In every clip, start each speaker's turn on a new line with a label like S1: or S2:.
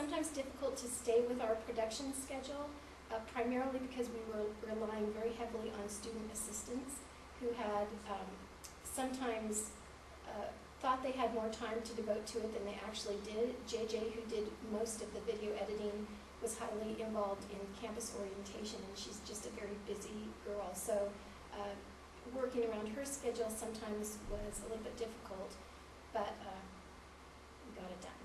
S1: sometimes difficult to stay with our production schedule, primarily because we were relying very heavily on student assistants who had sometimes thought they had more time to devote to it than they actually did. JJ, who did most of the video editing, was highly involved in campus orientation, and she's just a very busy girl. So working around her schedule sometimes was a little bit difficult, but we got it done.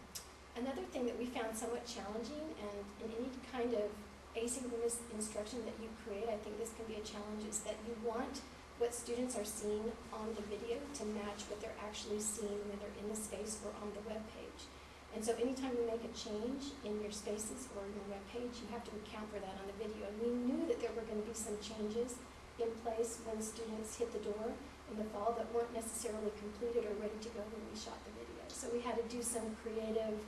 S1: Another thing that we found somewhat challenging, and in any kind of asynchronous instruction that you create, I think this can be a challenge, is that you want what students are seeing on the video to match what they're actually seeing when they're in the space or on the web page. And so anytime you make a change in your spaces or in your web page, you have to account for that on the video. And we knew that there were going to be some changes in place when students hit the door in the fall that weren't necessarily completed or ready to go when we shot the video. So we had to do some creative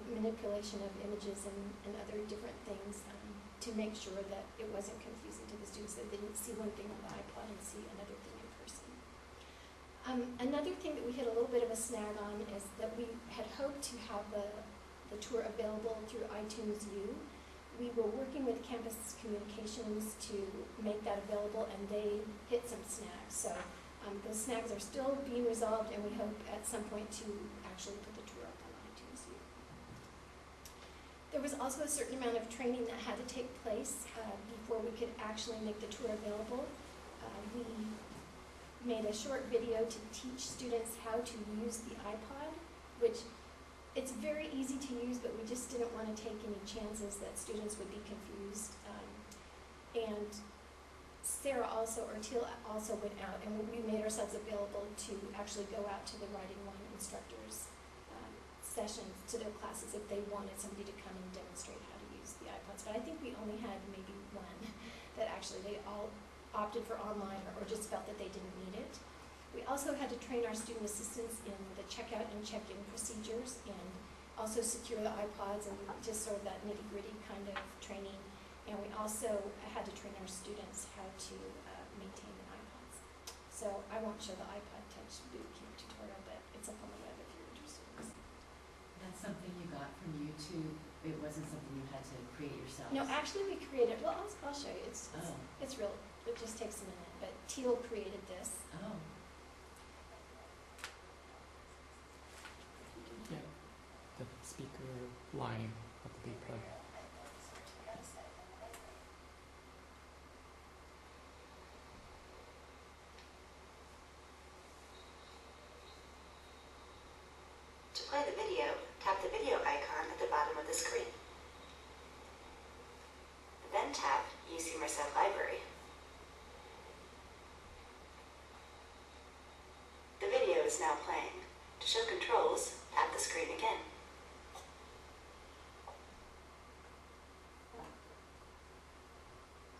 S1: manipulation of images and other different things to make sure that it wasn't confusing to the students, that they didn't see one thing on the iPod and see another thing in person. Another thing that we hit a little bit of a snag on is that we had hoped to have the tour available through iTunes U. We were working with Campus Communications to make that available, and they hit some snags. So those snags are still being resolved, and we hope at some point to actually put the tour up on iTunes U. There was also a certain amount of training that had to take place before we could actually make the tour available. We made a short video to teach students how to use the iPod, which it's very easy to use, but we just didn't want to take any chances that students would be confused. And Sara also, or Teal also went out, and we made ourselves available to actually go out to the Writing One instructors' sessions, to their classes, if they wanted somebody to come and demonstrate how to use the iPods. But I think we only had maybe one that actually they all opted for online or just felt that they didn't need it. We also had to train our student assistants in the checkout and check-in procedures, and also secure the iPods, and just sort of that nitty-gritty kind of training. And we also had to train our students how to maintain the iPods. So I won't show the iPod Touch bootcamp tutorial, but it's up on the web if you're interested.
S2: That's something you got from YouTube. It wasn't something you had to create yourself.
S1: No, actually we created, well, I'll show you. It's real, it just takes a minute, but Teal created this.
S2: Oh.
S3: Yeah, the speaker line of the big plug.
S4: To play the video, tap the video icon at the bottom of the screen. Then tap UC Merced Library. The video is now playing. To show controls, tap the screen again.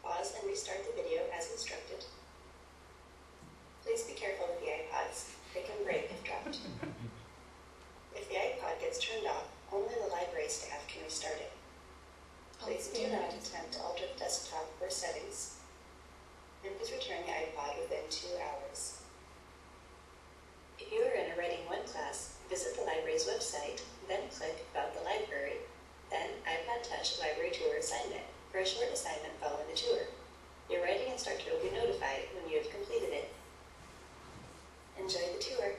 S4: Pause and restart the video as instructed. Please be careful with the iPods. They can break if dropped. If the iPod gets turned off, only the library staff can restart it. Please do not attempt to alter the desktop or settings. And please return the iPod within 2 hours. If you are in a Writing 1 class, visit the library's website, then click About the Library, then iPod Touch Library Tour Assignment for a short assignment following the tour. Your writing instructor will be notified when you have completed it. Enjoy the tour.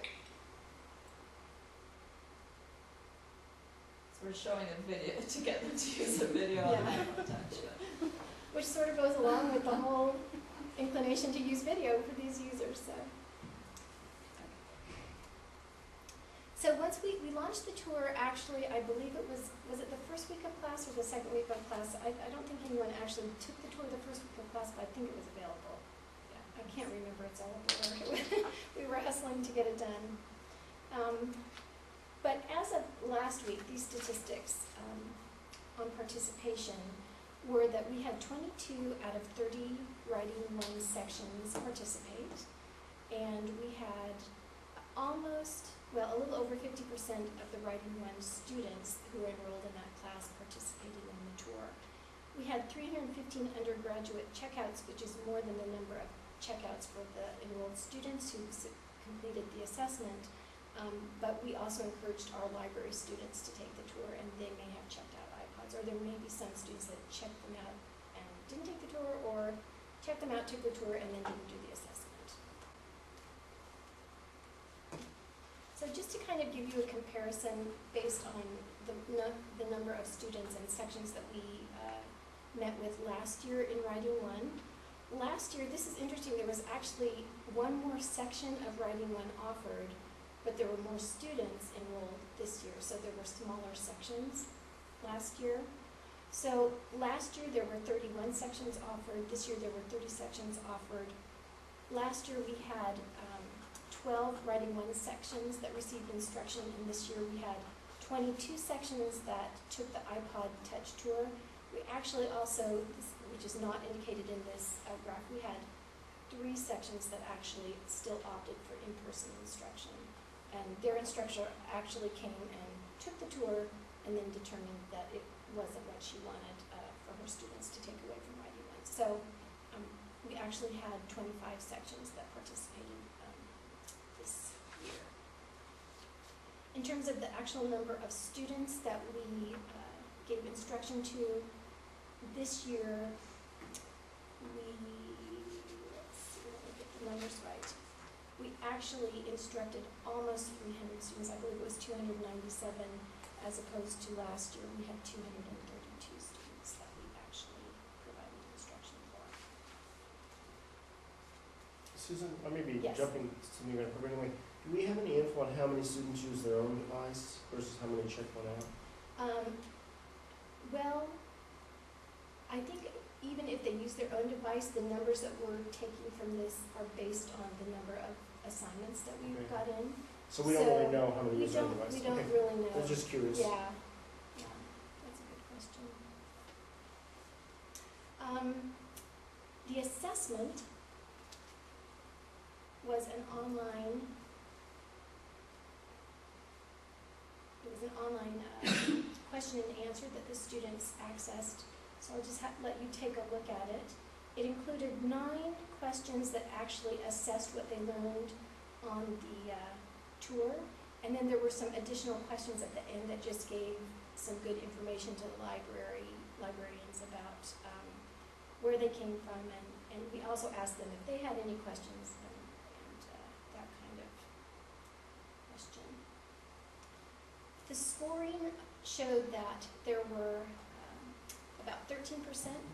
S5: So we're showing a video to get them to use a video on the iPod Touch.
S1: Which sort of goes along with the whole inclination to use video for these users. So once we launched the tour, actually, I believe it was it the first week of class or the second week of class? I don't think anyone actually took the tour the first week of class, but I think it was available. Yeah, I can't remember, it's all a blur. We were hustling to get it done. But as of last week, these statistics on participation were that we had 22 out of 30 Writing 1 sections participate, and we had almost, well, a little over 50% of the Writing 1 students who were enrolled in that class participated in the tour. We had 315 undergraduate checkouts, which is more than the number of checkouts for the enrolled students who completed the assessment. But we also encouraged our library students to take the tour, and they may have or there may be some students that checked them out and didn't take the tour, or checked them out, took the tour, and then didn't do the assessment. So just to kind of give you a comparison based on the number of students and sections that we met with last year in Writing 1. Last year, this is interesting, there was actually one more section of Writing 1 offered, but there were more students enrolled this year, so there were smaller sections last year. So last year there were 31 sections offered, this year there were 30 sections offered. Last year we had 12 Writing 1 sections that received instruction, and this year we had 22 sections that took the iPod Touch tour. We actually also, which is not indicated in this graph, we had 3 sections that actually still opted for in-person instruction. And their instructor actually came and took the tour and then determined that it wasn't what she wanted for her students to take away from Writing 1. So we actually had 25 sections that participated this year. In terms of the actual number of students that we gave instruction to, this year let's see, let me get the numbers right. We actually instructed almost 300 students. I believe it was 297, as opposed to last year we had 232 students that we actually provided instruction for.
S6: Susan, I may be
S1: Yes.
S6: jumping to something you're going to cover anyway. Do we have any info on how many students use their own device versus how many check one out?
S1: Well, I think even if they use their own device, the numbers that we're taking from this are based on the number of assignments that we've
S6: Okay.
S1: got in.
S6: So we don't really know how many
S1: We
S6: use their own
S1: don't,
S6: device.
S1: we don't
S6: Okay.
S1: really know.
S6: I was just curious.
S1: Yeah, that's a good question. The assessment was an online, question and answer that the students accessed. So I'll just let you take a look at it. It included 9 questions that actually assessed what they learned on the tour. And then there were some additional questions at the end that just gave some good information to the librarians about where they came from, and we also asked them if they had any questions and that kind of question. The scoring showed that there were about 13%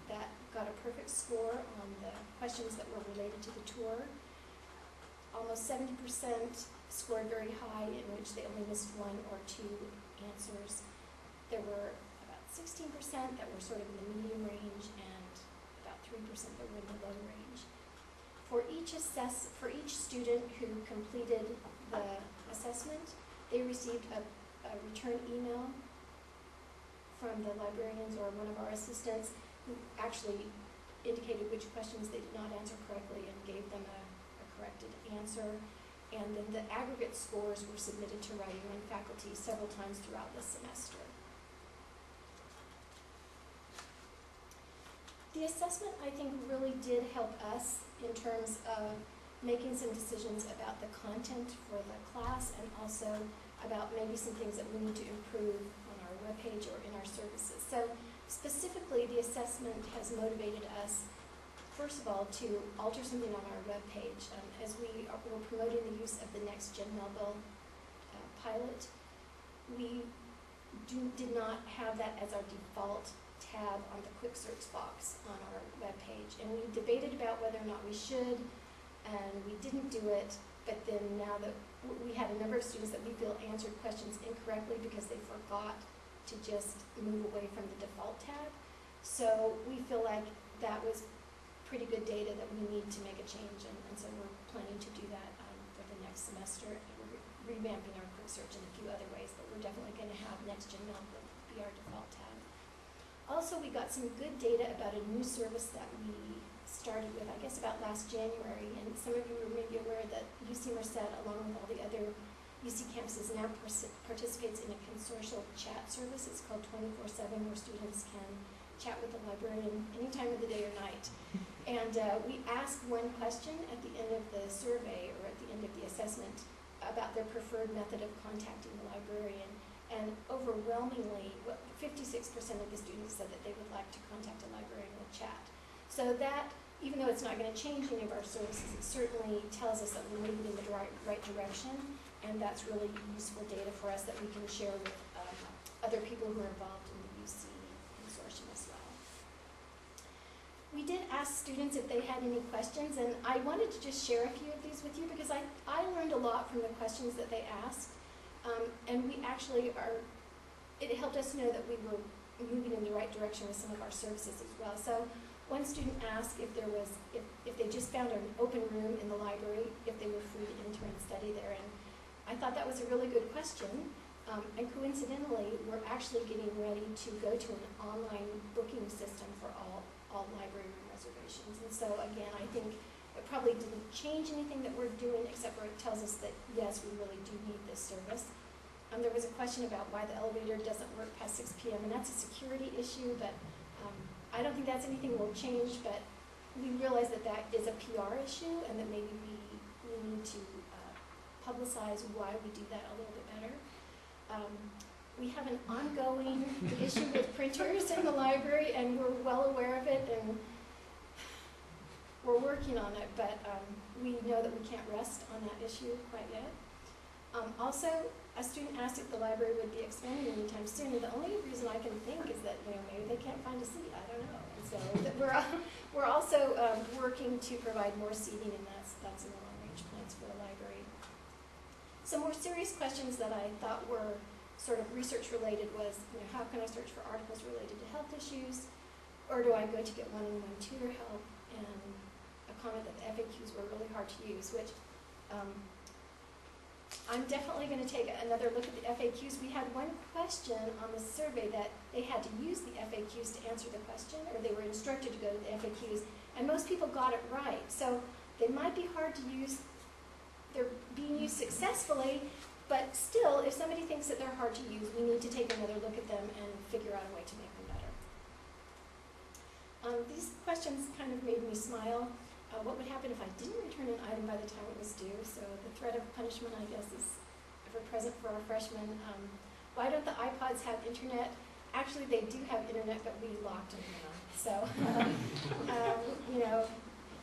S1: that got a perfect score on the questions that were related to the tour. Almost 70% scored very high, in which they only missed 1 or 2 answers. There were about 16% that were sort of in the medium range, and about 3% that were in the low range. For each student who completed the assessment, they received a return email from the librarians or one of our assistants, who actually indicated which questions they did not answer correctly and gave them a corrected answer. And then the aggregate scores were submitted to Writing 1 faculty several times throughout the semester. The assessment, I think, really did help us in terms of making some decisions about the content for the class, and also about maybe some things that we need to improve on our webpage or in our services. So specifically, the assessment has motivated us, first of all, to alter something on our webpage. As we're promoting the use of the Next Gen Melville pilot, we did not have that as our default tab on the quick search box on our webpage. And we debated about whether or not we should, and we didn't do it. But then now that we had a number of students that we feel answered questions incorrectly because they forgot to just move away from the default tab. So we feel like that was pretty good data that we need to make a change, and so we're planning to do that for the next semester. We're revamping our quick search in a few other ways, but we're definitely going to have Next Gen Melville be our default tab. Also, we got some good data about a new service that we started with, I guess, about last January, and some of you may be aware that UC Merced, along with all the other UC campuses, now participates in a consortial chat service. It's called 24/7, where students can chat with the librarian any time of the day or night. And we asked one question at the end of the survey, or at the end of the assessment, about their preferred method of contacting the librarian. And overwhelmingly, 56% of the students said that they would like to contact a librarian with chat. So that, even though it's not going to change any of our services, it certainly tells us that we're moving in the right direction, and that's really useful data for us that we can share with other people who are involved in the UC consortium as well. We did ask students if they had any questions, and I wanted to just share a few of these with you because I learned a lot from the questions that they asked, and we actually it helped us know that we were moving in the right direction with some of our services as well. So one student asked if they just found an open room in the library, if they were free to enter and study there, and I thought that was a really good question. And coincidentally, we're actually getting ready to go to an online booking system for all library room reservations. And so again, I think it probably didn't change anything that we're doing, except for it tells us that yes, we really do need this service. There was a question about why the elevator doesn't work past 6 p.m. and that's a security issue, but I don't think that's anything we'll change, but we realize that that is a PR issue and that maybe we need to publicize why we do that a little bit better. We have an ongoing issue with printers in the library, and we're well aware of it, and we're working on it, but we know that we can't rest on that issue quite yet. Also, a student asked if the library would be expanding anytime soon, and the only reason I can think is that maybe they can't find a seat. I don't know. And so we're also working to provide more seating, and that's in the long-range plans for the library. Some more serious questions that I thought were sort of research-related was, how can I search for articles related to health issues, or do I go to get one-on-one tutor help? And a comment that the FAQs were really hard to use, which I'm definitely going to take another look at the FAQs. We had one question on the survey that they had to use the FAQs to answer the question, or they were instructed to go to the FAQs, and most people got it right. So they might be hard to use. They're being used successfully, but still, if somebody thinks that they're hard to use, we need to take another look at them and figure out a way to make them better. These questions kind of made me smile. What would happen if I didn't return an item by the time it was due? So the threat of punishment, I guess, is ever present for our freshmen. Why don't the iPods have internet? Actually, they do have internet, but we locked them down. So,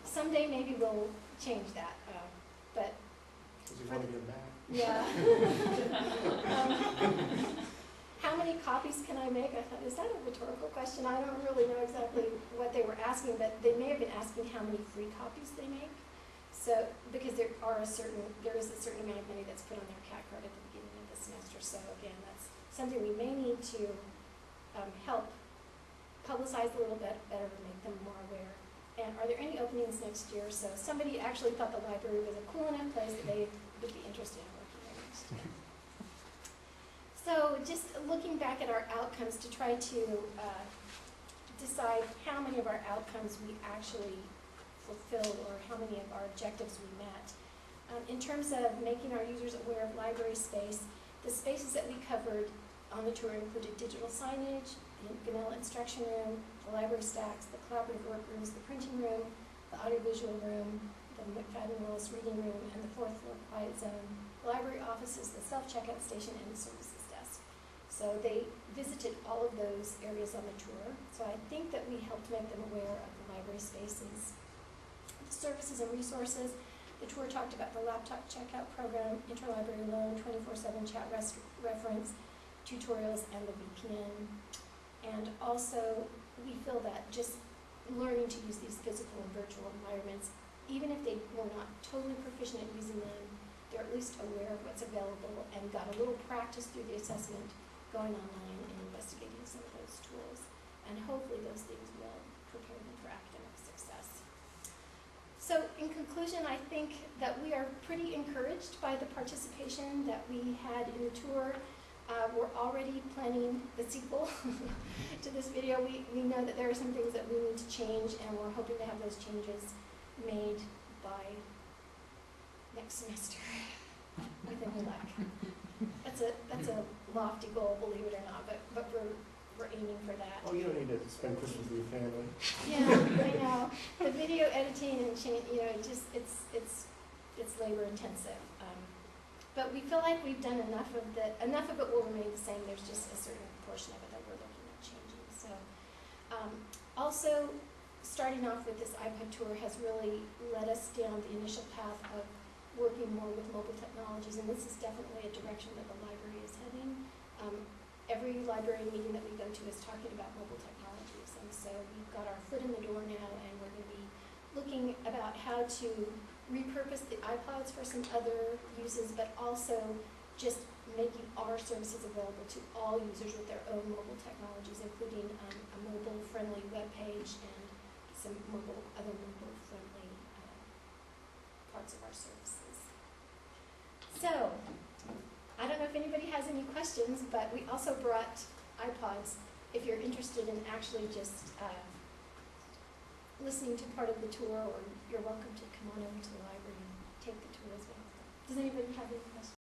S1: someday maybe we'll change that. But
S6: Because you want to get back.
S1: yeah. How many copies can I make? I thought, is that a rhetorical question? I don't really know exactly what they were asking, but they may have been asking how many free copies they make. So, because there is a certain amount of money that's put on their CAT card at the beginning of the semester. So again, that's something we may need to help publicize a little bit better to make them more aware. And are there any openings next year? So somebody actually thought the library was a cool enough place that they would be interested in working there next year. So just looking back at our outcomes to try to decide how many of our outcomes we actually fulfilled or how many of our objectives we met. In terms of making our users aware of library space, the spaces that we covered on the tour included digital signage, the vanilla instruction room, the library stacks, the collaborative workrooms, the printing room, the audiovisual room, the McFadden-Willis reading room, and the fourth floor quiet zone, the library offices, the self-checkout station, and the services desk. So they visited all of those areas on the tour. So I think that we helped make them aware of the library spaces, the services and resources. The tour talked about the laptop checkout program, interlibrary loan, 24/7 chat reference, tutorials, and the VPN. And also, we feel that just learning to use these physical and virtual environments, even if they were not totally proficient at using them, they're at least aware of what's available and got a little practice through the assessment, going online and investigating some of those tools. And hopefully those things will prepare them for academic success. So in conclusion, I think that we are pretty encouraged by the participation that we had in the tour. We're already planning the sequel to this video. We know that there are some things that we need to change, and we're hoping to have those changes made by next semester with any luck. That's a lofty goal, believe it or not, but we're aiming for that.
S6: Oh, you don't need to spend Christmas with your family.
S1: Yeah, I know. The video editing and change, it's labor intensive. But we feel like we've done enough of it will remain the same, there's just a certain portion of it that we're looking at changing, so. Also, starting off with this iPod tour has really led us down the initial path of working more with mobile technologies, and this is definitely a direction that the library is heading. Every library meeting that we go to is talking about mobile technologies, and so we've got our foot in the door now, and we're going to be looking about how to repurpose the iPods for some other uses, but also just making our services available to all users with their own mobile technologies, including a mobile-friendly web page and some other mobile-friendly parts of our services. So, I don't know if anybody has any questions, but we also brought iPods if you're interested in actually just listening to part of the tour, or you're welcome to come on over to the library and take the tour as well. Does anybody have any questions?